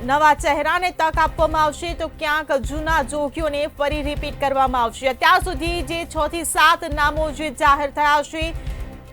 નવા ચહેરાને તક આપવામાં આવશે તો ક્યાંક જૂના જોગીઓને ફરી રિપીટ કરવામાં આવશે। અત્યાર સુધી જે 6 થી 7 નામો જે જાહેર થયા છે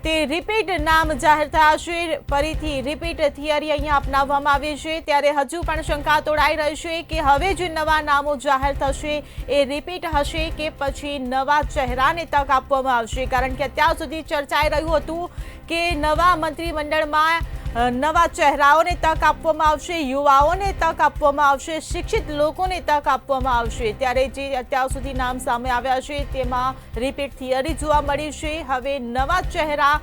તે રિપીટ નામ જાહેર થયા છે, ફરીથી રિપીટ થિયરી અહીંયા અપનાવવામાં આવી છે। ત્યારે હજુ પણ શંકા તોડાઈ રહી છે કે હવે જે નવા નામો જાહેર થશે એ રિપીટ હશે કે પછી નવા ચહેરાને તક આપવામાં આવશે। કારણ કે અત્યાર સુધી ચર્ચાઈ રહ્યું હતું કે નવા મંત્રીમંડળમાં નવા ચહેરાઓને તક આપવામાં આવશે, યુવાઓને તક આપવામાં આવશે, શિક્ષિત લોકોને તક આપવામાં આવશે। ત્યારે જે અત્યાર સુધી નામ સામે આવ્યા છે તેમાં રિપીટ થિયરી જોવા મળી છે। હવે નવા ચહેરા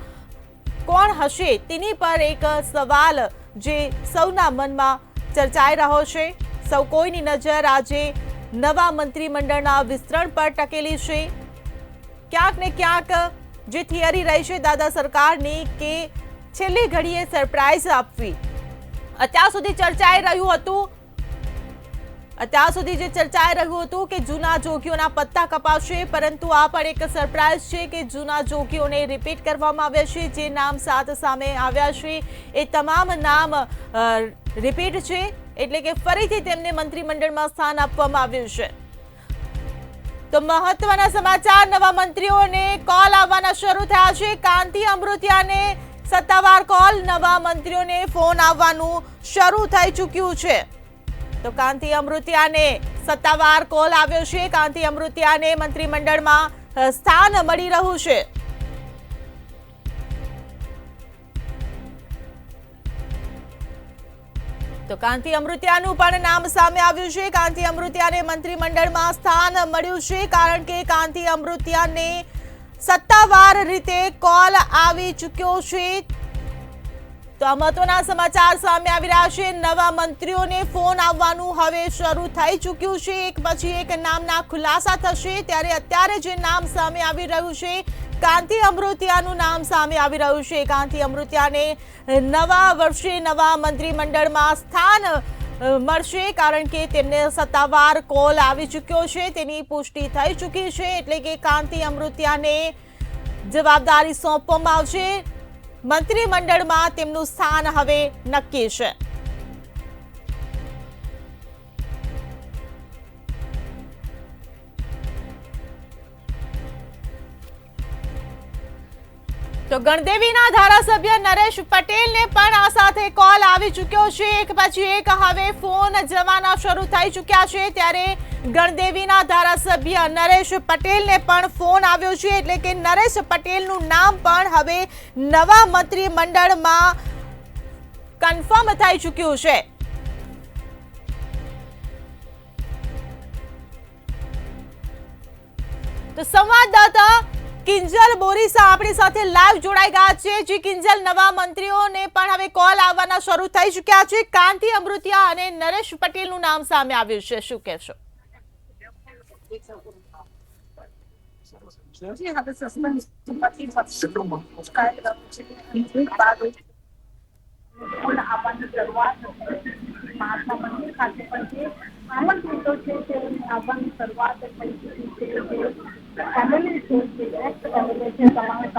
કોણ હશે તેની પર એક સવાલ જે સૌના મનમાં ચર્ચાઈ રહ્યો છે। સૌ કોઈની નજર આજે નવા મંત્રીમંડળના વિસ્તરણ પર ટકેલી છે। ક્યાંક ને ક્યાંક જે થિયરી રહી છે દાદા સરકારની કે છેલ્લી ઘડીએ સરપ્રાઈઝ આપવી, અત્યાર સુધી ચર્ચાઈ રહ્યું હતું કે જૂના જોગીઓના પત્તા કપાશે, પરંતુ આ પણ એક સરપ્રાઈઝ છે કે જૂના જોગીઓને રિપીટ કરવામાં આવ્યા છે। જે નામ સામે આવ્યા છે એ તમામ નામ રિપીટ છે, એટલે કે ફરીથી તેમને મંત્રીમંડળમાં સ્થાન આપવામાં આવ્યું છે। તો મહત્વના સમાચાર, નવા મંત્રીઓને કોલ આવવાના શરૂ થયા છે। કાંતિ અમૃતિયાને સત્તાવાર કોલ, નવા મંત્રીઓને ફોન આવવાનું શરૂ થઈ ચૂક્યું છે। તો કાંતિ અમૃતિયાને સત્તાવાર કોલ આવ્યો છે। કાંતિ અમૃતિયાને મંત્રીમંડળમાં સ્થાન મળી રહ્યું છે। તો કાંતિ અમૃતિયાનું પણ નામ સામે આવ્યું છે। કાંતિ અમૃતિયાને મંત્રીમંડળમાં સ્થાન મળ્યું છે, કારણ કે કાંતિ અમૃતિયાને સત્તાવાર રીતે કોલ આવી ચૂક્યો છે। તો આ મહત્વના સમાચાર સામે આવી રહ્યા છે। નવા મંત્રીઓને ફોન આવવાનું હવે શરૂ થઈ ચૂક્યું છે। એક પછી એક નામના ખુલાસા થશે। ત્યારે અત્યારે જે નામ સામે આવી રહ્યું છે, કાંતિ અમૃતિયાનું નામ સામે આવી રહ્યું છે। કાંતિ અમૃતિયાને નવા વર્ષે નવા મંત્રીમંડળમાં સ્થાન મળશે, કારણ કે તેમને સત્તાવાર કોલ આવી ચૂક્યો છે, તેની પુષ્ટિ થઈ ચૂકી છે। એટલે કે કાંતિ અમૃતિયાને જવાબદારી સોંપવામાં આવશે। મંત્રીમંડળમાં તેમનું સ્થાન હવે નક્કી છે। તો ગણદેવીના ધારાસભ્ય નરેશ પટેલને પણ આ સાથે કોલ આવી ચૂક્યો છે। એક પછી એક હવે ફોન જવાના શરૂ થઈ ચૂક્યા છે। ત્યારે ગણદેવીના ધારાસભ્ય નરેશ પટેલને પણ ફોન આવ્યો છે, એટલે કે નરેશ પટેલનું નામ પણ હવે નવા મંત્રીમંડળમાં કન્ફર્મ થઈ ચૂક્યું છે। તો સંવાદદાતા કિંજલ બોરીસા આપણી સાથે લાઈવ જોડાઈ ગયા છે। જે કિંજલ, નવા મંત્રીઓને પણ હવે કોલ આવવાના શરૂ થઈ ચૂક્યા છે। કાંતિ અમૃતિયા અને નરેશ પટેલનું નામ સામે આવ્યું છે, શું કહેશો? મહાત્મા મંદિર ખાતે પણ જે આમંત્રિતો છે તેની આવવાની શરૂઆત થઈ ચૂકી છે। ફેમિલી છે, ફેમિલી છે, તમામ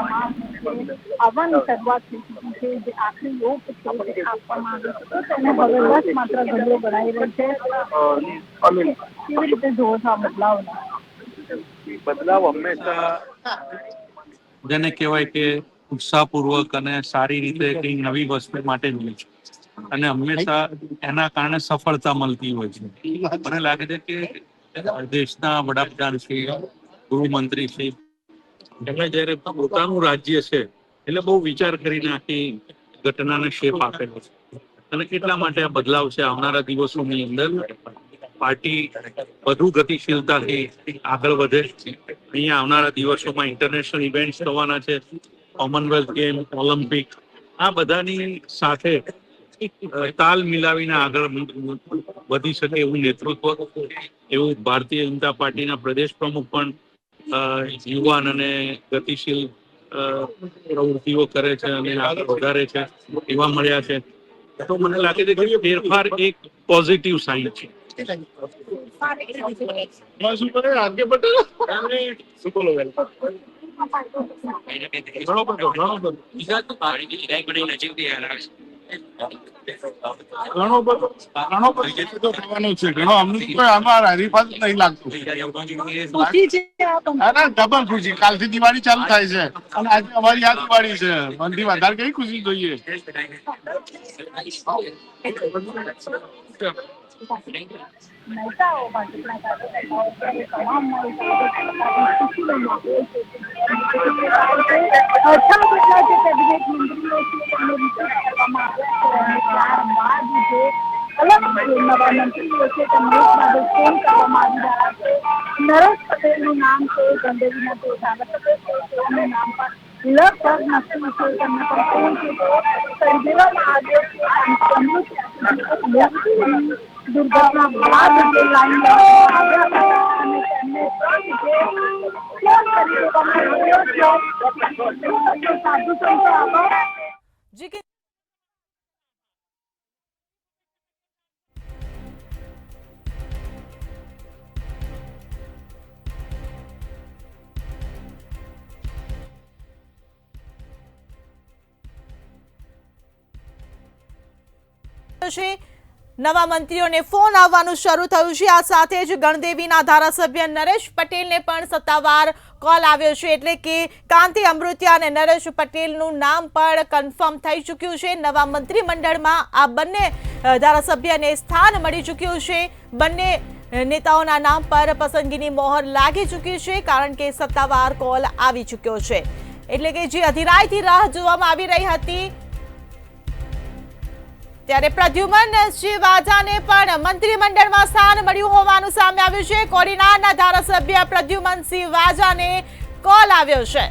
આવવાની શરૂઆત થઈ ચૂકી છે। જે આખરી ઓપ છે આપવામાં આવ્યો હતો તેને હવે બસ માત્ર ઘડીઓ ગણાઈ રહી છે। કેવી રીતે જોવો છો આ બદલાવ હંમેશા જેને કહેવાય કે ઉત્સાહપૂર્વક અને સારી રીતે કઈ નવી વસ્તુ માટે જ છે, અને હંમેશા એના કારણે સફળતા મળતી હોય છે। મને લાગે છે કે દેશના વડાપ્રધાન શ્રી, ગૃહમંત્રી શ્રી, એમણે જયારે પોતાનું રાજ્ય છે એટલે બહુ વિચાર કરીને આખી ઘટનાને શેપ આપેલો છે, અને એટલા માટે આ બદલાવ છે। આવનારા દિવસોની અંદર પાર્ટી વધુ ગતિશીલતાથી આગળ વધે। અહીંયા આવનારા દિવસોમાં ઇન્ટરનેશનલ ઇવેન્ટ્સ થવાના છે, કોમનવેલ્થ ગેમ, ઓલિમ્પિક, આ બધાની સાથે તાલ મિલાવીને આગળ વધી શકે એવું નેતૃત્વ, એવું ભારતીય જનતા પાર્ટીના પ્રદેશ પ્રમુખ પણ યુવાન અને ગતિશીલ પ્રવૃત્તિઓ કરે છે અને આગળ વધારે છે એવા મળ્યા છે। તો મને લાગે છે કે ફેરફાર એક પોઝિટિવ સાઇન છે। ઘણો બધો ફાયદો થવાનો છે. ઘણો અમને કોઈ આમાં હરીફાઈ જ નહીં લાગતું. ખુશી છે આપણને. અરે ડબલ ખુશી. કાલથી દિવાળી ચાલુ થાય છે અને આજે અમારી આ દિવાળી છે. મનથી વધારે કઈ ખુશી જોઈએ? નેતાઓ ભાજપના કાર્યકર્તાઓ ત્યારે તમામ મારી સાથે ખુશીનો માહોલ છે. 6 જેટલા જે કેબિનેટ મંત્રીઓ છે તેમને રિપીટ કરવામાં આવ્યા છે અને ત્યારબાદ જે અલગ નવા મંત્રીઓ છે તેમને એક બાદ ફોન કરવામાં આવી રહ્યા છે. નરેશ પટેલનું નામ છે, ગણદેવીના તે ધારાસભ્ય છે, તેઓનું નામ પણ લગભગ નક્કી છે. તેમને પણ ફોન છે તો કરી દેવામાં આવ્યો છે. દુર્ઘટના બાદ જે લાઈન આવ્યા હતા અને તેમને ફોન કરી દેવામાં આવ્યો છે. સાધુ સંતો આભાર. જી કે નવા મંત્રીઓને ફોન આવવાનું શરૂ થયું છે. આ સાથે જ ગણદેવીના ધારાસભ્ય નરેશ પટેલને પણ સત્તાવાર કોલ આવ્યો છે. એટલે કે કાંતિ અમૃતિયા અને નરેશ પટેલનું નામ પણ કન્ફર્મ થઈ ચૂક્યું છે. નવા મંત્રીમંડળમાં આ બંને ધારાસભ્યને સ્થાન મળી ચૂક્યું છે. બંને નેતાઓના નામ પર પસંદગીની મોહર લાગી ચૂકી છે, કારણ કે સત્તાવાર કોલ આવી ચૂક્યો છે. એટલે કે જે અધિરાયથી રાહ જોવામાં આવી રહી હતી, ત્યારે પ્રદ્યુમનસિંહ વાજાને પણ મંત્રીમંડળમાં સ્થાન મળ્યું હોવાનું સામે આવ્યું છે. કોડીનારના ધારાસભ્ય પ્રદ્યુમનસિંહ વાજાને કોલ આવ્યો છે.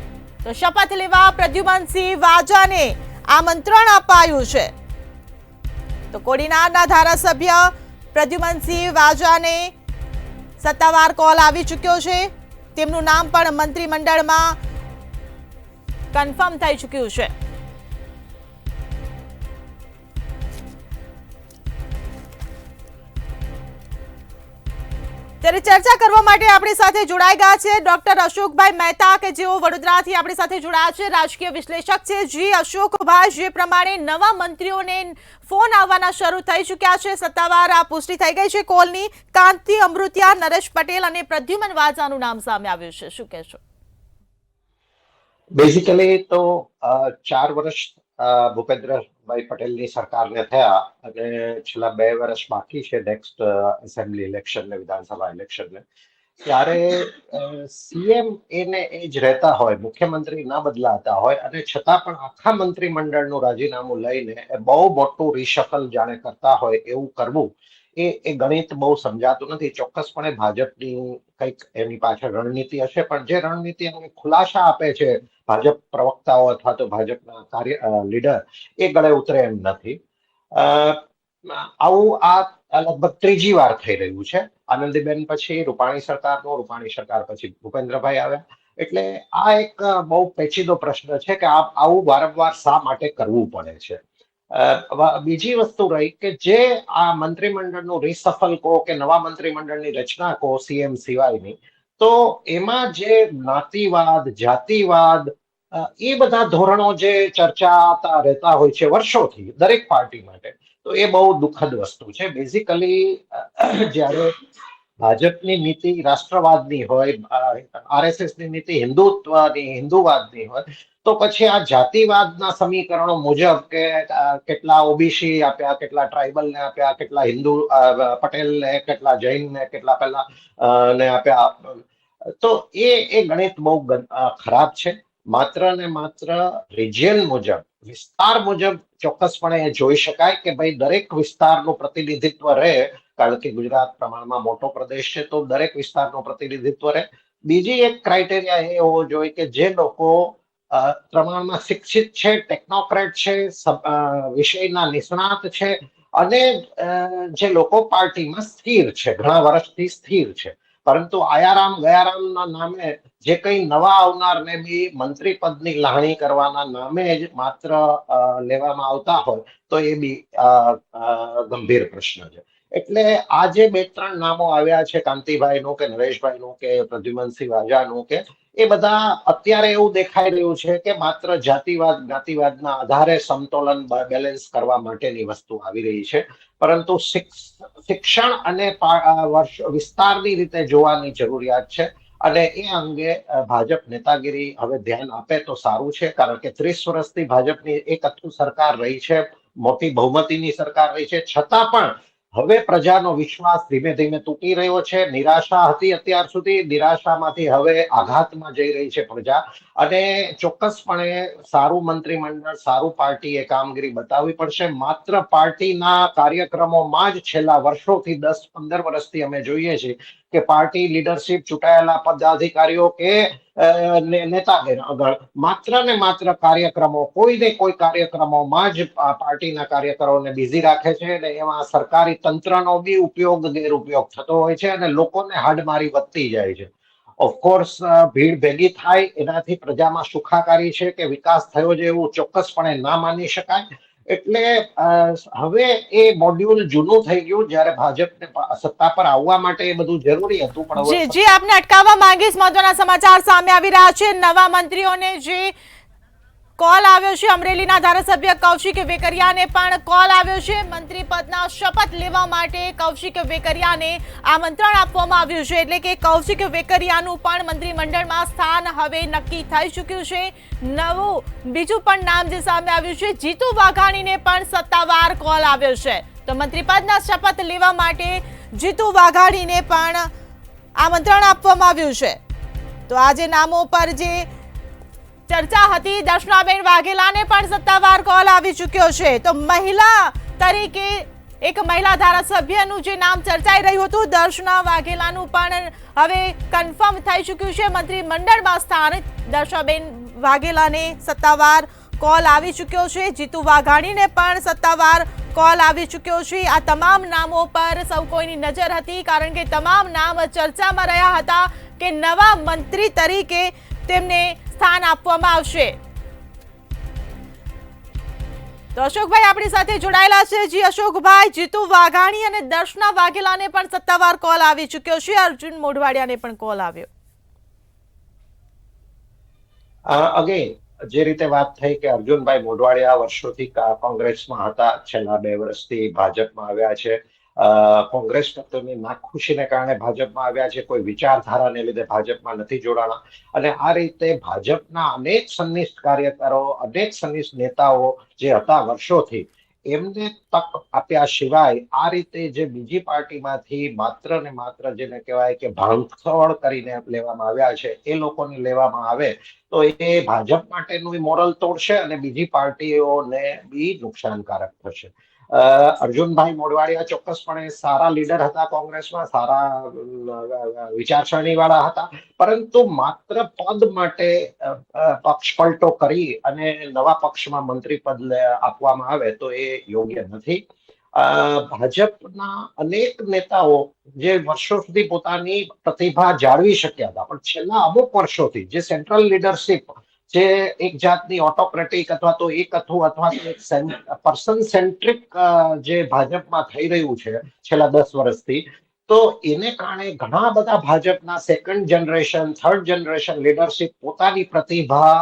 તો શપથ લેવા પ્રદ્યુમનસિંહ વાજાને આમંત્રણ અપાયું છે. તો કોડીનારના ધારાસભ્ય પ્રદ્યુમનસિંહ વાજાને સત્તાવાર કોલ આવી ચૂક્યો છે. તેમનું નામ પણ મંત્રીમંડળમાં કન્ફર્મ થઈ ચૂક્યું છે. ત્યારે ચર્ચા કરવા માટે આપણી સાથે જોડાઈ ગયા છે ડોક્ટર અશોકભાઈ મહેતા, કે જેઓ વડોદરાથી આપણી સાથે જોડાયા છે, રાજકીય વિશ્લેષક છે. જી અશોકભાઈ, જે પ્રમાણે નવા મંત્રીઓને ફોન આવવાના શરૂ થઈ ચૂક્યા છે, સત્તાવાર આ પુષ્ટિ થઈ ગઈ છે કોલની. કાંતિ અમૃતિયા, નરેશ પટેલ અને પ્રદ્યુમન વાજાનું નામ સામે આવ્યું છે, શું કહેશો? બેઝિકલી તો 4 વર્ષ ભૂપેન્દ્રભાઈ પટેલની સરકારને થયા અને છેલ્લા 2 વર્ષ બાકી છે નેક્સ્ટ એસેમ્બલી ઇલેક્શન ને વિધાનસભા ઇલેક્શનને. ત્યારે સીએમ એને એ જ રહેતા હોય, મુખ્યમંત્રી ના બદલાતા હોય અને છતાં પણ આખા મંત્રીમંડળનું રાજીનામું લઈને બહુ મોટું રિશફલ જાણે કરતા હોય એવું કરવું, એ ગણિત બહુ સમજાતું નથી. ચોક્કસપણે ભાજપની કંઈક એની પાછળ રણનીતિ હશે, પણ જે રણનીતિ એને ખુલાસા આપે છે ભાજપ પ્રવક્તાઓ અથવા તો ભાજપના લીડર, એ ગળે ઉતરે એમ નથી. આવું આ લગભગ 3જી વાર થઈ રહ્યું છે. આનંદીબેન પછી રૂપાણી સરકાર પછી ભૂપેન્દ્રભાઈ આવ્યા. એટલે આ એક બહુ પેચીદો પ્રશ્ન છે કે આવું વારંવાર શા માટે કરવું પડે છે. બીજી વસ્તુ રહી કે જે આ મંત્રીમંડળનું રિસફલ કહો કે નવા મંત્રીમંડળની રચના કહો સીએમ સિવાયની, તો એમાં જે જ્ઞાતિવાદ, જાતિવાદ, એ બધા ધોરણો જે ચર્ચાતા રહેતા હોય છે વર્ષોથી દરેક પાર્ટી માટે, તો એ બહુ દુઃખદ વસ્તુ છે. બેઝિકલી જ્યારે ભાજપની નીતિ રાષ્ટ્રવાદની હોય, આરએસએસની નીતિ હિન્દુવાદની હોય, તો પછી આ જાતિવાદના સમીકરણો મુજબ કે કેટલા ઓબીસી આપ્યા, કેટલા ટ્રાઇબલને આપ્યા, કેટલા હિન્દુ પટેલને, કેટલા જૈનને, કેટલા પેલા ને આપ્યા, તો એ ગણિત બહુ ખરાબ છે. માત્ર ને માત્ર રિજિયન મુજબ, વિસ્તાર મુજબ ચોક્કસપણે એ જોઈ શકાય કે ભાઈ દરેક વિસ્તારનું પ્રતિનિધિત્વ રહે, કારણ કે ગુજરાત પ્રમાણમાં મોટો પ્રદેશ છે તો દરેક વિસ્તારનું પ્રતિનિધિત્વ રહે. બીજી એક ક્રાઇટેરિયા એ હોવો જોઈએ કે જે લોકો પ્રમાણમાં શિક્ષિત છે, ટેકનોક્રેટ છે, વિષયના નિષ્ણાત છે અને જે લોકો પાર્ટીમાં સ્થિર છે, ઘણા વર્ષથી સ્થિર છે. પરંતુ આયારામ ગયારામના નામે જે કઈ નવા આવનારને બી મંત્રી પદની લાહણી કરવાના નામે જ માત્ર લેવામાં આવતા હોય તો એ બી ગંભીર પ્રશ્ન છે. એટલે આ જે 2-3 નામો આવ્યા છે, કાંતિભાઈનું કે નરેશભાઈનું કે પ્રદ્યુમનસિંહ વાજાનું કે, એ બધા અત્યારે એવું દેખાઈ રહ્યું છે કે માત્ર જાતિવાદ જ્ઞાતિવાદના આધારે સમતોલન બેલેન્સ કરવા માટેની વસ્તુ આવી રહી છે, પરંતુ શિક્ષણ અને વિસ્તારની રીતે જોવાની જરૂરિયાત છે. અને એ અંગે ભાજપ નેતાગીરી હવે ધ્યાન આપે તો સારું છે, કારણ કે 30 વર્ષથી ભાજપની એકઅથ્થુ સરકાર રહી છે, મોટી બહુમતીની સરકાર રહી છે, છતાં પણ હવે પ્રજાનો વિશ્વાસ ધીમે ધીમે તૂટી રહ્યો છે. નિરાશા હતી અત્યાર સુધી, નિરાશામાંથી હવે આઘાતમાં જઈ રહી છે પ્રજા. અને ચોક્કસપણે સારું મંત્રીમંડળ, સારું પાર્ટીએ કામગીરી બતાવવી પડશે. માત્ર પાર્ટીના કાર્યક્રમોમાં જ છેલ્લા વર્ષોથી 10-15 વર્ષથી અમે જોઈએ છીએ કે પાર્ટી લીડરશિપ, ચૂંટાયેલા પદાધિકારીઓ કે નેતાગણ માત્ર ને માત્ર કાર્યક્રમો, કોઈ ને કોઈ કાર્યક્રમોમાં જ પાર્ટીના કાર્યકરોને બિઝી રાખે છે, અને એમાં સરકારી તંત્રનો બી ગેરઉપયોગ થતો હોય છે, અને લોકોને હાડમારી વધતી જાય છે. ઓફકોર્સ ભીડ ભેગી થાય એનાથી પ્રજામાં સુખાકારી છે કે વિકાસ થયો છે એવું ચોક્કસપણે ના માની શકાય. એટલે હવે એ મોડ્યુલ જૂનું થઈ ગયું. જ્યારે ભાજપને સત્તા પર આવવા માટે એ બધું જરૂરી હતું, પણ જી આપને અટકાવવા માંગીશ. મહત્વના સમાચાર સામે આવી રહ્યા છે. નવા મંત્રીઓને જે કોલ આવ્યો છે, અમરેલીના ધારાસભ્ય કૌશિક વેકરિયાને પણ કોલ આવ્યો છે. મંત્રી પદના શપથ લેવા માટે કૌશિક વેકરિયાને આમંત્રણ આપવામાં આવ્યું છે, એટલે કે કૌશિક વેકરિયાનું પણ મંત્રીમંડળમાં સ્થાન હવે નક્કી થઈ ચૂક્યું છે. નવું બીજું પણ નામ જે સામે આવ્યું છે, જીતુ વાઘાણીને પણ સત્તાવાર કોલ આવ્યો છે. તો મંત્રી પદના શપથ લેવા માટે જીતુ વાઘાણીને પણ આમંત્રણ આપવામાં આવ્યું છે. તો આજે નામો પર જે ચર્ચા હતી, દર્શનાબેન વાઘેલાને પણ સત્તાવાર કોલ આવી ચૂક્યો છે. તો મહિલા તરીકે એક મહિલા ધારાસભ્યનું જે નામ ચર્ચાઈ રહ્યું હતું, દર્શના વાઘેલાનું પણ હવે કન્ફર્મ થઈ ચૂક્યું છે મંત્રીમંડળમાં સ્થાન. દર્શનાબેન વાઘેલાને સત્તાવાર કોલ આવી ચૂક્યો છે. જીતુ વાઘાણીને પણ સત્તાવાર કોલ આવી ચૂક્યો છે. આ તમામ નામો પર સૌ કોઈની નજર હતી, કારણ કે તમામ નામ ચર્ચામાં રહ્યા હતા કે નવા મંત્રી તરીકે તેમને સ્થાન આપવામાં આવશે. તો અશોકભાઈ આપણી સાથે જોડાયેલા છે. જી અશોકભાઈ, જીતુ વાઘાણી અને દર્શના વાઘેલાને પણ સત્તાવાર કોલ આવી ચૂક્યો છે. અર્જુન મોઢવાડિયાને પણ કોલ આવ્યો. અગેન જે રીતે વાત થઈ કે અર્જુનભાઈ મોઢવાડિયા વર્ષોથી કોંગ્રેસમાં હતા, છેલ્લા 2 વર્ષથી ભાજપમાં આવ્યા છે. કોંગ્રેસ પ્રત્યેની નાખુશીને કારણે ભાજપમાં આવ્યા છે, કોઈ વિચારધારાને લીધે ભાજપમાં નથી જોડાણા. અને આ રીતે ભાજપના અનેક સંનિષ્ઠ કાર્યકરો, અનેક સંનિષ્ઠ નેતાઓ જે હતા વર્ષોથી, એમને તક આપ્યા સિવાય આ રીતે જે બીજી પાર્ટીમાંથી માત્ર ને માત્ર જેને કહેવાય કે ભાંગફોડ કરીને લેવામાં આવ્યા છે, એ લોકોને લેવામાં આવે તો એ ભાજપ માટેનું મોરલ તોડશે અને બીજી પાર્ટીઓને બી નુકસાનકારક થશે. અર્જુનભાઈ મોઢવાડિયા ચોક્કસપણે સારા લીડર હતા, કોંગ્રેસમાં સારા વિચારસરણી વાળા હતા, પરંતુ માત્ર પદ માટે પક્ષ પલટો કરી અને નવા પક્ષમાં મંત્રી પદ આપવામાં આવે તો એ યોગ્ય નથી. ભાજપના અનેક નેતાઓ જે વર્ષો સુધી પોતાની પ્રતિભા જાળવી શક્યા હતા, પણ છેલ્લા અમુક વર્ષોથી જે સેન્ટ્રલ લીડરશિપ, જે એક જાતની ઓટોક્રેટિક અથવા તો એકઅથ્થુ અથવા તો એક પર્સન સેન્ટ્રિક જે ભાજપમાં થઈ રહ્યું છે છેલ્લા 10 વર્ષથી, તો એને કારણે ઘણા બધા ભાજપના second generation, third generation leadership પોતાની પ્રતિભા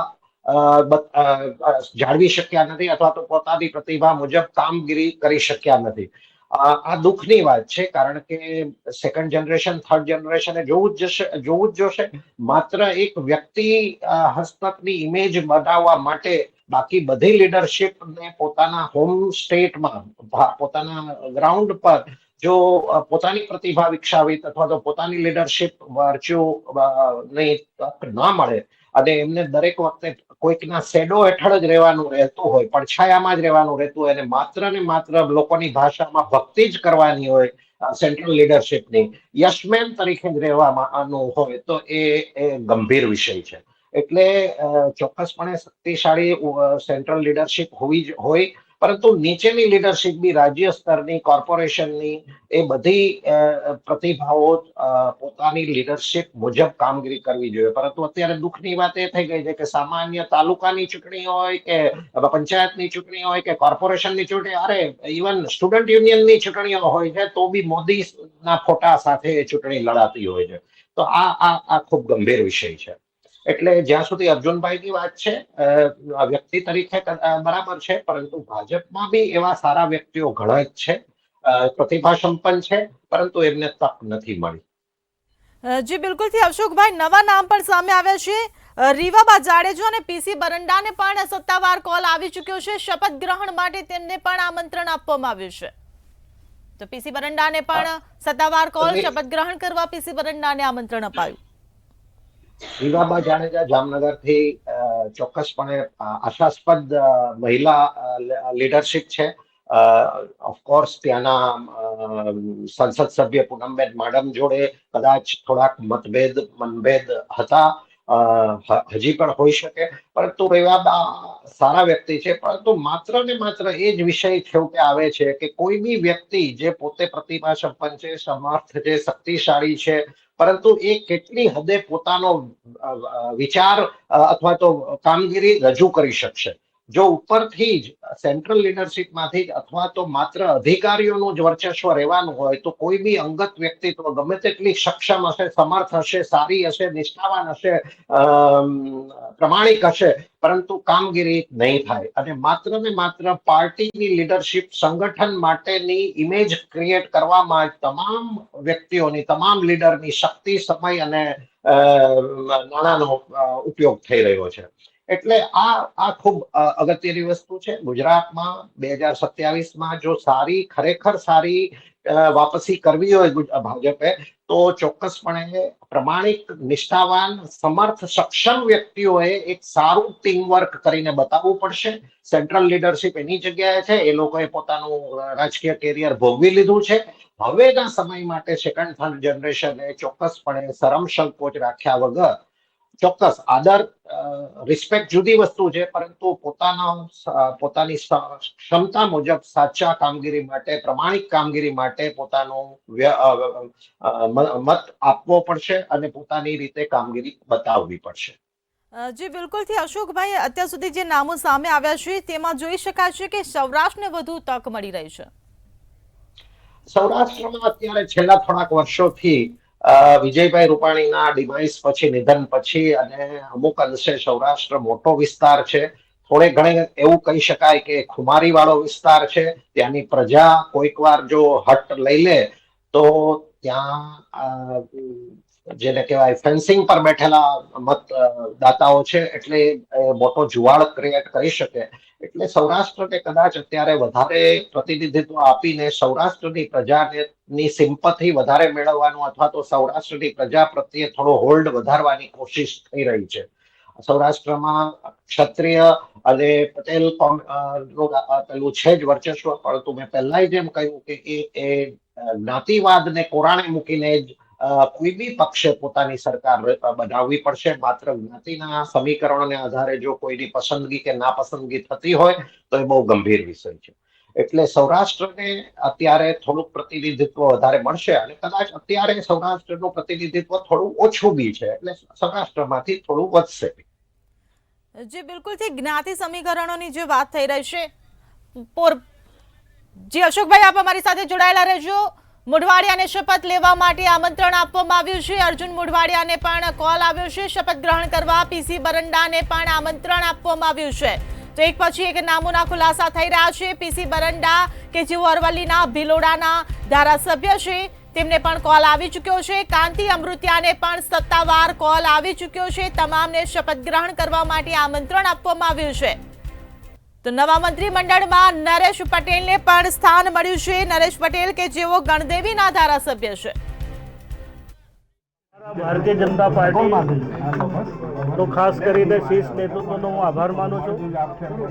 જાળવી શક્યા નથી, અથવા તો પોતાની પ્રતિભા મુજબ કામગીરી કરી શક્યા નથી. આ દુઃખની વાત છે, કારણ કે સેકન્ડ જનરેશન, થર્ડ જનરેશને જોવું જ જોશે. માત્ર એક વ્યક્તિ હસ્તકની ઇમેજ બનાવવા માટે બાકી બધી લીડરશિપને પોતાના હોમ સ્ટેટમાં, પોતાના ગ્રાઉન્ડ પર જો પોતાની પ્રતિભા વિકસાવિત અથવા તો પોતાની લીડરશિપ વર્ચ્યુ ની તક ના મળે અને એમને દરેક વખતે કોઈકના શેડો હેઠળ જ રહેવાનું રહેતું હોય, પડછાયામાં જ રહેવાનું રહેતું હોય, અને માત્ર ને માત્ર લોકોની ભાષામાં ભક્તિ જ કરવાની હોય, સેન્ટ્રલ લીડરશિપની યશમેન તરીકે જ રહેવાનું હોય, તો એ ગંભીર વિષય છે. એટલે ચોક્કસપણે શક્તિશાળી સેન્ટ્રલ લીડરશિપ હોય, પરંતુ નીચેની લીડરશિપ બી રાજ્ય સ્તરની કોર્પોરેશનની એ બધી પ્રતિભાઓ પોતાની લીડરશિપ મુજબ કામગીરી કરવી જોઈએ. પરંતુ અત્યારે દુઃખની વાત એ થઈ ગઈ છે કે સામાન્ય તાલુકાની ચૂંટણી હોય કે પંચાયતની ચૂંટણી હોય કે કોર્પોરેશનની ચૂંટણી, અરે ઇવન સ્ટુડન્ટ યુનિયનની ચૂંટણીઓ હોય છે તો બી મોદીના ફોટા સાથે એ ચૂંટણી લડાતી હોય છે. તો આ ખૂબ ગંભીર વિષય છે. એટલે જ્યાં સુધી અર્જુનભાઈની વાત છે, વ્યક્તિ તરીકે બરાબર છે, પરંતુ ભાજપમાં બી એવા સારા વ્યક્તિઓ ઘણા જ છે, પ્રતિભા સંપન્ન છે, પરંતુ એમને તક નથી મળી. જી બિલકુલથી અશોકભાઈ, નવા નામ પણ સામે આવ્યા છે. રીવાબા જાડેજા અને પીસી બરંડાને પણ સત્તાવાર કોલ આવી ચૂક્યો છે. શપથ ગ્રહણ માટે તેમને પણ આમંત્રણ આપવામાં આવ્યું છે. તો પીસી બરંડાને પણ સત્તાવાર કોલ, શપથ ગ્રહણ કરવા પીસી બરંડાને આમંત્રણ અપાયું. રીવાબા જાડેજા જામનગરથી ચોક્કસપણે આશાસ્પદ મહિલા લીડરશિપ છે. ઓફકોર્સ ત્યાંના સંસદ સભ્ય પૂનમબેન માડમ જોડે કદાચ થોડાક મનભેદ હતા, હજી પણ હોઈ શકે, પરંતુ રીવાબા સારા વ્યક્તિ છે. પરંતુ માત્ર ને માત્ર એ જ વિષય છેવટે આવે છે કે કોઈ બી વ્યક્તિ જે પોતે પ્રતિભા સંપન્ન છે, સમર્થ છે, શક્તિશાળી છે, પરંતુ એ કેટલી હદે પોતાનો વિચાર અથવા તો કામગીરી રજૂ કરી શકશે. જો ઉપરથી જ સેન્ટ્રલ લીડરશિપમાંથી જ અથવા તો માત્ર અધિકારીઓનું જ વર્ચસ્વ રહેવાનું હોય તો કોઈ બી અંગત વ્યક્તિત્વ ગમે તેટલી સક્ષમ હશે, સમર્થ હશે, સારી હશે, નિષ્ઠાવાન હશે, પ્રમાણિક હશે, પરંતુ કામગીરી નહીં થાય. અને માત્ર ને માત્ર પાર્ટીની લીડરશિપ, સંગઠન માટેની ઇમેજ ક્રિએટ કરવામાં તમામ વ્યક્તિઓની, તમામ લીડરની શક્તિ, સમય અને નાણાંનો ઉપયોગ થઈ રહ્યો છે. એટલે આ ખૂબ અગત્યની વસ્તુ છે. ગુજરાતમાં 2027માં જો ખરેખર સારી વાપસી કરવી હોય ભાજપે, તો ચોક્કસપણે પ્રમાણિક, નિષ્ઠાવાન, સમર્થ, સક્ષમ વ્યક્તિઓએ એક સારું ટીમ વર્ક કરીને બતાવવું પડશે. સેન્ટ્રલ લીડરશિપ એની જગ્યાએ છે, એ લોકોએ પોતાનું રાજકીય કેરિયર ભોગવી લીધું છે. હવેના સમય માટે સેકન્ડ થર્ડ જનરેશને ચોક્કસપણે શરમ સંકોચ રાખ્યા વગર, ચોક્કસ આદર, રિસ્પેક્ટ જુદી વસ્તુ છે, પરંતુ પોતાની ક્ષમતા મુજબ સાચા કામગીરી માટે, પ્રમાણિક કામગીરી માટે પોતાનો મત આપવો પડશે અને પોતાની રીતે કામગીરી બતાવવી પડશે. જી બિલકુલથી અશોકભાઈ, અત્યાર સુધી જે નામો સામે આવ્યા છે તેમાં જોઈ શકાય છે કે સૌરાષ્ટ્રને વધુ તક મળી રહી છે. સૌરાષ્ટ્રમાં અત્યારે છેલ્લા થોડાક વર્ષોથી વિજયભાઈ રૂપાણીના ડિવાઇસ પછી, નિધન પછી, અને અમુક અંશે સૌરાષ્ટ્ર મોટો વિસ્તાર છે. થોડે ઘણે એવું કહી શકાય કે ખુમારી વાળો વિસ્તાર છે. ત્યાંની પ્રજા કોઈક વાર જો હટ લઈ લે તો ત્યાં જેને કહેવાય ફેન્સિંગ પર બેઠેલા મતદાતાઓ છે, એટલે મોટો જુવાળ ક્રિએટ કરી શકે. એટલે સૌરાષ્ટ્રને કદાચ અત્યારે વધારે પ્રતિનિધિત્વ આપીને સૌરાષ્ટ્રની પ્રજાની સિમ્પથી વધારે મેળવવાનું અથવા તો સૌરાષ્ટ્રની પ્રજા પ્રત્યે થોડો હોલ્ડ વધારવાની કોશિશ થઈ રહી છે. સૌરાષ્ટ્રમાં ક્ષત્રિય અને પટેલ પેલું છે જ વર્ચસ્વ, પરંતુ મેં પહેલા જેમ કહ્યું કે એ જ્ઞાતિવાદને કોરાણે મૂકીને જ કોઈ બી પક્ષે પોતાની સરકાર બનાવવી પડશે. માત્ર જ્ઞાતિના સમીકરણોને આધારે જો કોઈની પસંદગી કે નાપસંદગી થતી હોય તો એ બહુ ગંભીર વિષય છે. એટલે સૌરાષ્ટ્રને અત્યારે થોડુંક પ્રતિનિધિત્વ વધારે મળશે, અને કદાચ અત્યારે સૌરાષ્ટ્રનું પ્રતિનિધિત્વ થોડું ઓછું બી છે, એટલે સૌરાષ્ટ્રમાંથી થોડું વધશે. જી બિલકુલથી જ્ઞાતિ સમીકરણોની જે વાત થઈ રહી છે, જી અશોકભાઈ, આપ અમારી સાથે જોડાયેલા રહેજો. મોઢવાડિયાને શપથ લેવા માટે આમંત્રણ આપવામાં આવ્યું છે. અર્જુન મોઢવાડિયાને પણ કોલ આવ્યો છે શપથ ગ્રહણ કરવા. પીસી બરંડાને પણ આમંત્રણ આપવામાં આવ્યું છે. તો એક પછી એક નામોના ખુલાસા થઈ રહ્યા છે. પીસી બરંડા કે જેઓ અરવલ્લીના ભિલોડાના ધારાસભ્ય છે, તેમને પણ કોલ આવી ચૂક્યો છે. કાંતિ અમૃતિયાને પણ સત્તાવાર કોલ આવી ચૂક્યો છે. તમામને શપથ ગ્રહણ કરવા માટે આમંત્રણ આપવામાં આવ્યું છે. તો નવા મંત્રીમંડળમાં નરેશ પટેલને પણ સ્થાન મળ્યું છે. નરેશ પટેલ કે જેઓ ગણદેવીના ધારાસભ્ય છે. ભારતીય જનતા પાર્ટી તો ખાસ કરીને શીર્ષ નેતૃત્વનો હું આભાર માનું છું.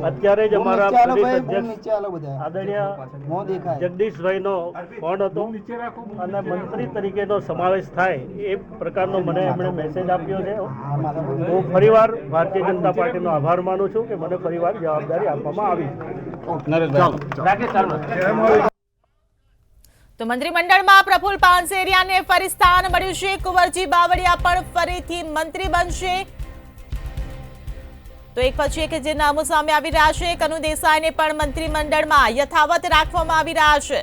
અત્યારે જ અમારા પ્રદેશ અધ્યક્ષ આદરણીય જગદીશભાઈનો ફોન હતો અને મંત્રી તરીકેનો સમાવેશ થાય એ પ્રકારનો મને એમણે મેસેજ આપ્યો છે. હું ફરીવાર ભારતીય જનતા પાર્ટીનો આભાર માનું છું કે મને ફરીવાર જવાબદારી આપવામાં આવી. તો મંત્રીમંડળમાં પ્રફુલ્લ પાનસેરિયાને ફરી સ્થાન મળ્યું છે. કુંવરજી બાવળિયા પણ ફરીથી મંત્રી બનશે. તો એક પછી એક જે નામો સામે આવી રહ્યા છે, કનુ દેસાઈને પણ મંત્રીમંડળમાં યથાવત રાખવામાં આવી રહ્યા છે.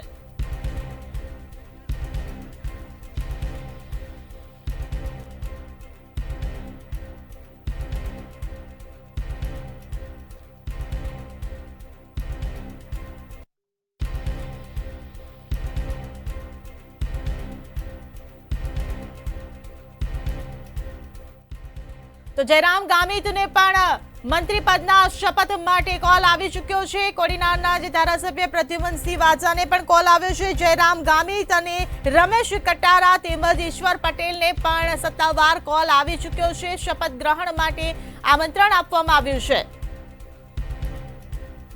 તો જયરામ ગામિતને પણ મંત્રી પદના શપથ માટે કોલ આવી ચૂક્યો છે. કોડીનારના જે ધારાસભ્ય પ્રદ્યુમનસિંહ વાજાને પણ કોલ આવ્યો છે. જયરામ ગામિત અને રમેશ કટારા તેમજ ઈશ્વર પટેલને પણ સત્તાવાર કોલ આવી ચૂક્યો છે. શપથ ગ્રહણ માટે આમંત્રણ આપવામાં આવ્યું છે.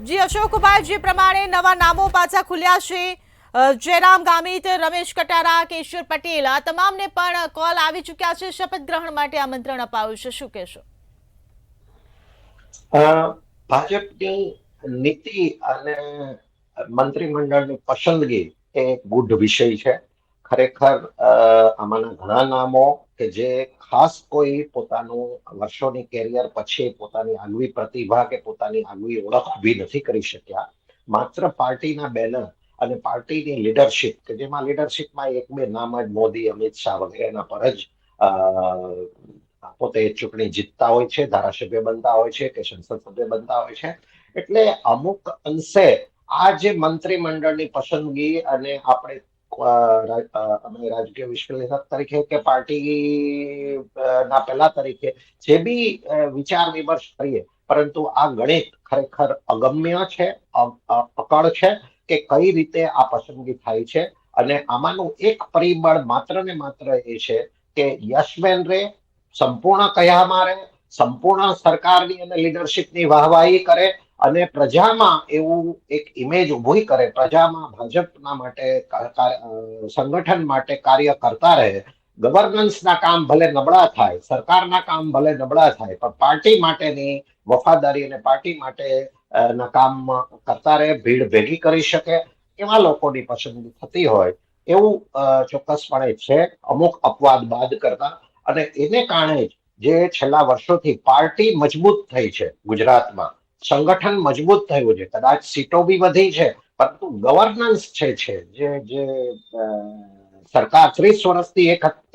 જી અશોકભાઈ, જે પ્રમાણે નવા નામો પાછા ખુલ્યા છે, જયરામ ગામિત, રમેશ કટારા, કેશર પટેલ, આ તમામને પણ કોલ આવી ચૂક્યા છે. શપથ ગ્રહણ માટે આમંત્રણ અપાયું છે. શું કહેશો? ભાજપની નીતિ અને મંત્રીમંડળની પસંદગી એ ગૂઢ વિષય છે. ખરેખર આમાંના ઘણા નામો કે જે ખાસ કોઈ પોતાનું વર્ષોની કેરિયર પછી પોતાની આગવી પ્રતિભા કે પોતાની આગવી ઓળખ ઉભી નથી કરી શક્યા, માત્ર પાર્ટીના બેનર અને પાર્ટીની લીડરશિપ કે જેમાં લીડરશિપમાં એક બે નામ જ મોદી, અમિત શાહ વગેરેના પર જ પોતે ચૂંટણી જીતતા હોય છે, ધારાસભ્ય બનતા હોય છે કે સંસદ સભ્ય બનતા હોય છે. એટલે અમુક અંશે આ જે મંત્રીમંડળની પસંદગી અને આપણે અમે રાજકીય વિશ્લેષક તરીકે કે પાર્ટી ના પહેલા તરીકે જે બી વિચાર વિમર્શ કરીએ, પરંતુ આ ગણિત ખરેખર અગમ્ય છે, અકળ છે કે કઈ રીતે આ પસંદગી થાય છે. અને આમાંનું એક પરિબળ માત્ર ને માત્ર એ છે કે યશમેન રે સંપૂર્ણ કયામાં રહે, સંપૂર્ણ સરકારની અને લીડરશિપની વાહવાહી કરે અને પ્રજામાં એવું એક ઇમેજ ઉભી કરે, પ્રજામાં ભાજપના માટે સંગઠન માટે કાર્ય કરતા રહે. ગવર્નન્સના કામ ભલે નબળા થાય, સરકારના કામ ભલે નબળા થાય, પણ પાર્ટી માટેની વફાદારી અને પાર્ટી માટે ના કામ કરતા રહે, ભીડ ભેગી કરી શકે એવા લોકોની પસંદગી થતી હોય એવું ચોક્કસપણે છે, અમુક અપવાદ બાદ કરતા. અને એને કારણે જે છેલ્લા વર્ષોથી પાર્ટી મજબૂત થઈ છે ગુજરાતમાં, સંગઠન મજબૂત થયું છે, કદાચ સીટો બી વધી છે, પરંતુ ગવર્નન્સ જે જે સરકાર 30 વર્ષથી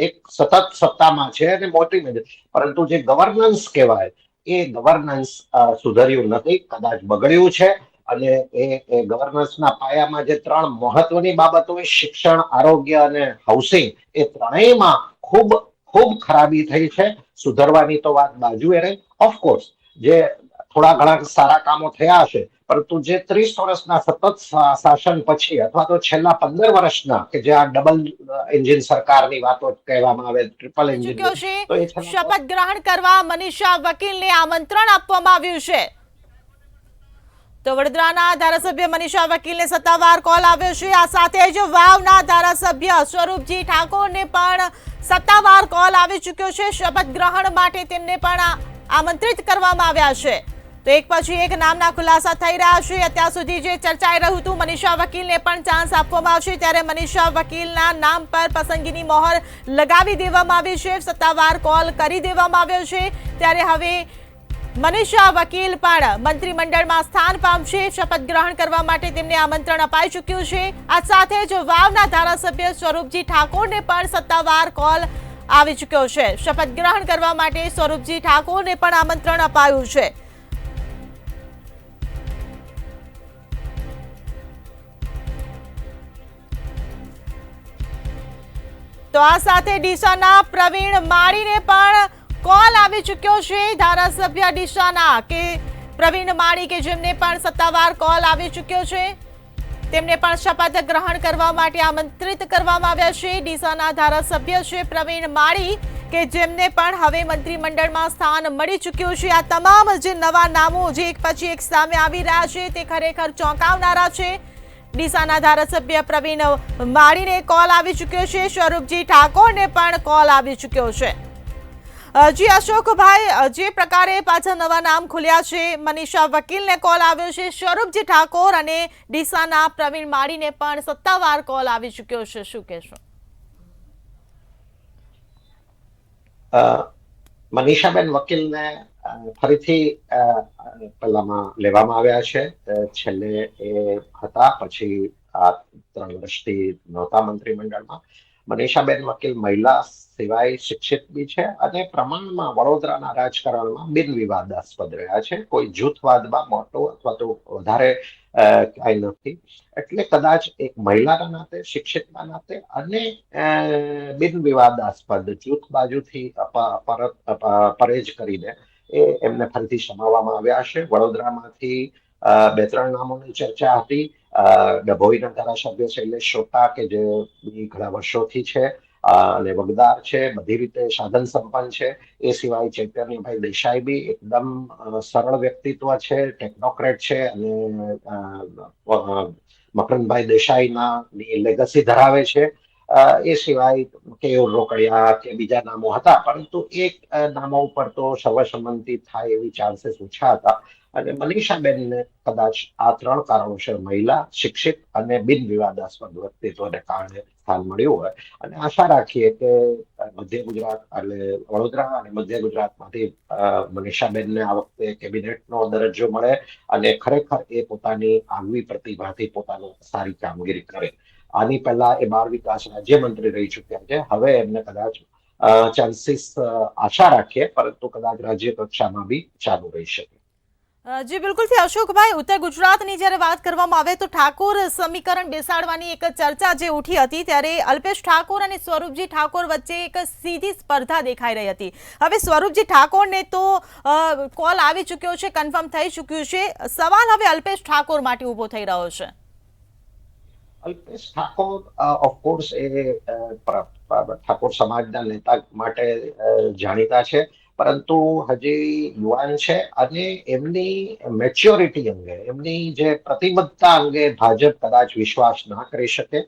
એક સતત સત્તામાં છે અને મોટી મહેનત, પરંતુ જે ગવર્નન્સ કહેવાય એ ગવર્નન્સ સુધર્યું નથી, કદાચ બગડ્યું છે. અને એ ગવર્નન્સના પાયામાં જે ત્રણ મહત્વની બાબતો હોય, શિક્ષણ, આરોગ્ય અને હાઉસિંગ, એ ત્રણેયમાં ખૂબ ખરાબી થઈ છે. સુધરવાની તો વાત બાજુએ રહી. ઓફકોર્સ જે થોડા ઘણા સારા કામો થયા હશે, પરંતુ જે 30 વર્ષના સતત શાસન પછી અથવા તો છેલ્લા 15 વર્ષના કે જે આ ડબલ એન્જિન સરકારની વાતો કહેવામાં આવે, ટ્રિપલ એન્જિન, તો શપથ ગ્રહણ કરવા મનીષા વકીલને આમંત્રણ આપવામાં આવ્યું છે. તો વડોદરાના ધારાસભ્ય મનીષા વકીલને સત્તાવાર કોલ આવ્યો છે. આ સાથે જ વાવના ધારાસભ્ય સ્વરૂપજી ઠાકોરને પણ સત્તાવાર કોલ આવી ચૂક્યો છે. શપથ ગ્રહણ માટે તેમને પણ આમંત્રિત કરવામાં આવ્યા છે. તો એક પછી એક નામના ખુલાસા થઈ રહ્યા છે. અત્યાર સુધી જે ચર્ચાઈ રહ્યું હતું, મનીષા વકીલને પણ ચાન્સ આપવામાં આવશે, ત્યારે મનીષા વકીલના નામ પર પસંદગીની મોહર લગાવી દેવામાં આવી છે, સત્તાવાર કોલ કરી દેવામાં આવ્યો છે. ત્યારે હવે મનીષા વકીલ પણ મંત્રીમંડળમાં સ્થાન પામશે. શપથ ગ્રહણ કરવા માટે તેમને આમંત્રણ અપાઈ ચૂક્યું છે. આ સાથે જ વાવના ધારાસભ્ય સ્વરૂપજી ઠાકોરને પણ સત્તાવાર કોલ આવી ચૂક્યો છે. શપથ ગ્રહણ કરવા માટે સ્વરૂપજી ઠાકોરને પણ આમંત્રણ અપાયું છે. તો આ સાથે ડીસાના પ્રવીણ માળીને પણ કોલ આવી ચૂક્યો છે. ધારાસભ્ય ડીસાના કે પ્રવીણ માળી કે જેમને પણ સત્તાવાર કોલ આવી ચૂક્યો છે. તેમને પણ શપથ ગ્રહણ કરવા માટે આમંત્રિત કરવામાં આવ્યા છે. ડીસાના ધારાસભ્ય છે પ્રવીણ માળી કે જેમને પણ હવે મંત્રીમંડળમાં સ્થાન મળી ચૂક્યું છે. આ તમામ જે નવા નામો જે એક પછી એક સામે આવી રહ્યા છે તે ખરેખર ચોંકાવનારા છે. ડીસાના ધારાસભ્ય પ્રવીણ માળીને કોલ આવી ચૂક્યો છે. સ્વરૂપજી ઠાકોરને પણ કોલ આવી ચૂક્યો છે. જી અશોકભાઈ, જે પ્રકારે પાછા નવા નામ ખુલ્યા છે, મનીષા વકીલને કોલ આવ્યો છે, સ્વરૂપજી ઠાકોર અને ડીસાના પ્રવીણ માળીને પણ સત્તાવાર કોલ આવી ચૂક્યો છે, શું કહેશો? મનીષાબેન વકીલને ફરીથી પેલામાં લેવામાં આવ્યા છે. છેલ્લે એ હતા, પછી આ 3 વર્ષથી નહોતા મંત્રીમંડળમાં. મનીષાબેન વકીલ મહિલા સિવાય શિક્ષિત બી છે અને પ્રમાણમાં વડોદરાના રાજકારણમાં બિન વિવાદાસ્પદ રહ્યા છે. કોઈ જૂથવાદમાં મોટો અથવા તો વધારે કાંઈ નથી. એટલે કદાચ એક મહિલાના નાતે, શિક્ષિતના નાતે અને બિન વિવાદાસ્પદ જૂથ બાજુથી પરેજ કરીને એમને ફરીથી સમાવવામાં આવ્યા છે. વડોદરામાંથી 2-3 નામોની ચર્ચા હતી. ડભોઈના ધારાસભ્ય શૈલેષ શોટા કે જે ઘણા વર્ષોથી છે અને વગદાર છે, બધી રીતે સાધન સંપન્ન છે. એ સિવાય ચૈતન્યભાઈ દેસાઈ બી એકદમ સરળ વ્યક્તિત્વ છે, ટેકનોક્રેટ છે અને મકરંદભાઈ દેસાઈના લેગસી ધરાવે છે. એ સિવાય કેયુર રોકડિયા કે બીજા નામો હતા, પરંતુ એક નામો ઉપર તો સર્વસંમતિ થાય એવી ચાન્સીસ ઓછા હતા. અને મનીષાબેનને કદાચ આ 3 કારણોસર મહિલા, શિક્ષિત અને બિન વિવાદાસ્પદ વ્યક્તિત્વને કારણે સ્થાન મળ્યું હોય. અને આશા રાખીએ કે મધ્ય ગુજરાત એટલે વડોદરા અને મધ્ય ગુજરાતમાંથી મનીષાબેનને આ વખતે કેબિનેટનો દરજ્જો મળે અને ખરેખર એ પોતાની આગવી પ્રતિભાથી પોતાનું સારી કામગીરી કરે. આની પહેલા એ બાળ વિકાસ રાજ્યમંત્રી રહી ચૂક્યા છે. હવે એમને કદાચ ચાન્સીસ આશા રાખીએ, પરંતુ કદાચ રાજ્ય કક્ષામાં બી ચાલુ રહી શકે. જી બિલકુલથી અશોકભાઈ, ઉત્તર ગુજરાતની જ્યારે વાત કરવામાં આવે તો ઠાકોર સમીકરણ બેસાડવાની એક ચર્ચા જે ઉઠી હતી, ત્યારે અલ્પેશ ઠાકોર અને સ્વરૂપજી ઠાકોર વચ્ચે એક સીધી સ્પર્ધા દેખાઈ રહી હતી. હવે સ્વરૂપજી ઠાકોરને તો કોલ આવી ચૂક્યો છે, કન્ફર્મ થઈ ચૂક્યું છે. સવાલ હવે અલ્પેશ ઠાકોર માટે ઉભો થઈ રહ્યો છે. અલ્પેશ ઠાકોર ઓફકોર્સ એ ઠાકોર સમાજના નેતા માટે જાણીતા છે, પરંતુ હજી યુવાન છે અને એમની મેચ્યોરિટી અંગે, એમની જે પ્રતિબદ્ધતા અંગે ભાજપ કદાચ વિશ્વાસ ના કરી શકે.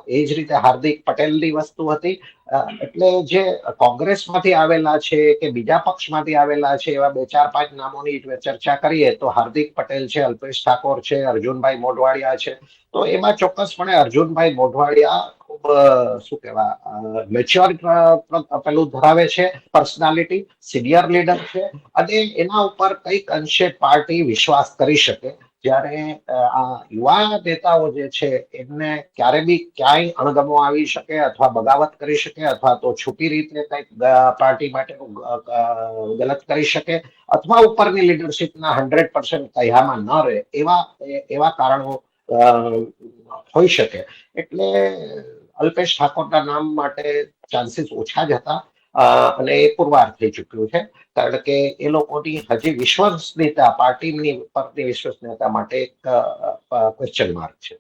એ જ રીતે હાર્દિક પટેલની વસ્તુ હતી. એટલે જે કોંગ્રેસમાંથી આવેલા છે કે બીજા પક્ષમાંથી આવેલા છે એવા 2-4-5 નામોની ચર્ચા કરીએ તો હાર્દિક પટેલ છે, અલ્પેશ ઠાકોર છે, અર્જુનભાઈ મોઢવાડિયા છે. તો એમાં ચોક્કસપણે અર્જુનભાઈ મોઢવાડિયા ખૂબ શું કહેવાય મેચ્યોર પેલું ધરાવે છે, પર્સનાલિટી, સિનિયર લીડર છે અને એના ઉપર કઈક અંશે પાર્ટી વિશ્વાસ કરી શકે. જ્યારે આ યુવા નેતાઓ જે છે એમને ક્યારે બી ક્યાંય અણગમો આવી શકે અથવા બગાવત કરી શકે અથવા તો છુપી રીતે કંઈક પાર્ટી માટે ગલત કરી શકે અથવા ઉપરની લીડરશીપના 100% કહ્યામાં ન રહે એવા કારણો હોઈ શકે. એટલે અલ્પેશ ઠાકોરના નામ માટે ચાન્સીસ ઓછા જ હતા અને એ પુરવાર થઈ ચૂક્યું છે, કારણ કે એ લોકોની હજી વિશ્વસનીયતા, પાર્ટીની પરની વિશ્વસનીયતા માટે એક ક્વેશ્ચન માર્ક છે.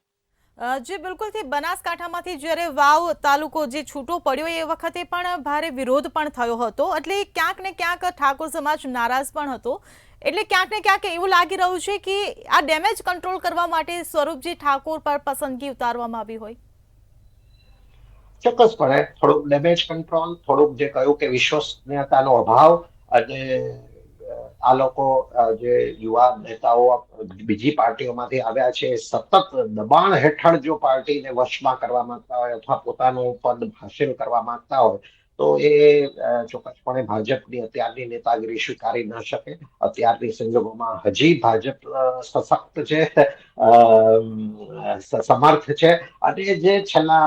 જે બિલકુલથી બનાસકાંઠામાંથી જ્યારે વાવ તાલુકો જે છૂટો પડ્યો એ વખતે પણ ભારે વિરોધ પણ થયો હતો, એટલે ક્યાંક ને ક્યાંક ઠાકોર સમાજ નારાજ પણ હતો. એટલે ક્યાંક ને ક્યાંક એવું લાગી રહ્યું છે કે આ ડેમેજ કંટ્રોલ કરવા માટે સ્વરૂપજી ઠાકોર પર પસંદગી ઉતારવામાં આવી હોય. ચોક્કસપણે થોડુંક ડેમેજ કંટ્રોલ, થોડુંક જે કહ્યું કે વિશ્વસનીયતાનો અભાવ અને આ લોકો જે યુવા નેતાઓ બીજી પાર્ટીઓમાંથી આવ્યા છે સતત દબાણ હેઠળ જો પાર્ટીને વશમાં કરવા માંગતા હોય અથવા પોતાનું પદ હાસિલ કરવા માંગતા હોય તો એ ચોક્કસપણે ભાજપની અત્યારની નેતાગીરી સ્વીકારી ન શકે. અત્યારની સંજોગોમાં હજી ભાજપ સશક્ત છે, સમર્થ છે અને જે છેલ્લા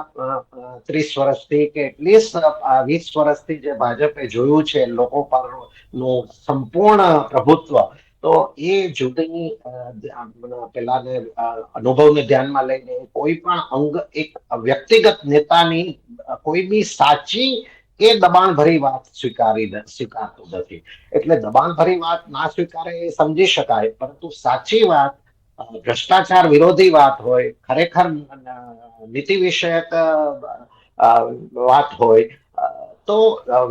30 વર્ષથી કે એટલીસ્ટ 20 વર્ષથી જે ભાજપે જોયું છે લોકો પરનું સંપૂર્ણ પ્રભુત્વ, તો એ જુદી પેલાને અનુભવને ધ્યાનમાં લઈને કોઈ પણ અંગ એક વ્યક્તિગત નેતાની કોઈ બી સાચી એ દબાણ ભરી વાત સ્વીકારતું નથી. એટલે દબાણ ભરી વાત ના સ્વીકારે એ સમજી શકાય, પરંતુ સાચી વાત ભ્રષ્ટાચાર વિરોધી વાત હોય, ખરેખર નીતિ વિષયક વાત હોય, તો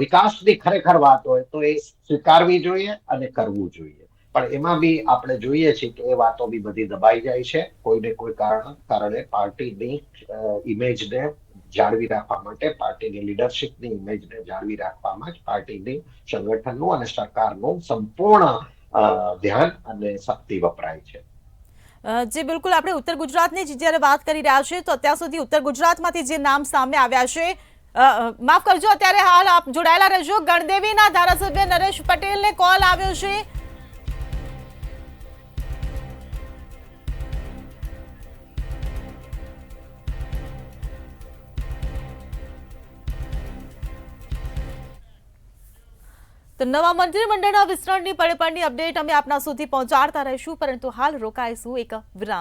વિકાસની ખરેખર વાત હોય તો એ સ્વીકારવી જોઈએ અને કરવું જોઈએ. પણ એમાં બી આપણે જોઈએ છીએ કે એ વાતો બી બધી દબાઈ જાય છે કોઈને કોઈ કારણે પાર્ટીની ઇમેજને જાળવી રાખવા માટે, પાર્ટીની લીડરશિપની ઇમેજને જાળવી રાખવામાં જ પાર્ટીની સંગઠનનું અને સરકારનું સંપૂર્ણ ધ્યાન અને શક્તિ વપરાય છે. જી બિલકુલ, આપણે ઉત્તર ગુજરાતની જ જ્યારે વાત કરી રહ્યા છીએ તો અત્યાર સુધી ઉત્તર ગુજરાતમાંથી જે નામ સામે આવ્યા છે, માફ કરજો, અત્યારે હાલ આપ જોડાયેલા રહેજો. ગણદેવીના ધારાસભ્ય નરેશ પટેલને કોલ આવ્યો છે. તો નવા મંત્રીમંડળના વિસ્તરણની પળે પળની અપડેટ અમે આપના સુધી પહોંચાડતા રહીશું, પરંતુ હાલ રોકાઈશું એક વિરામ.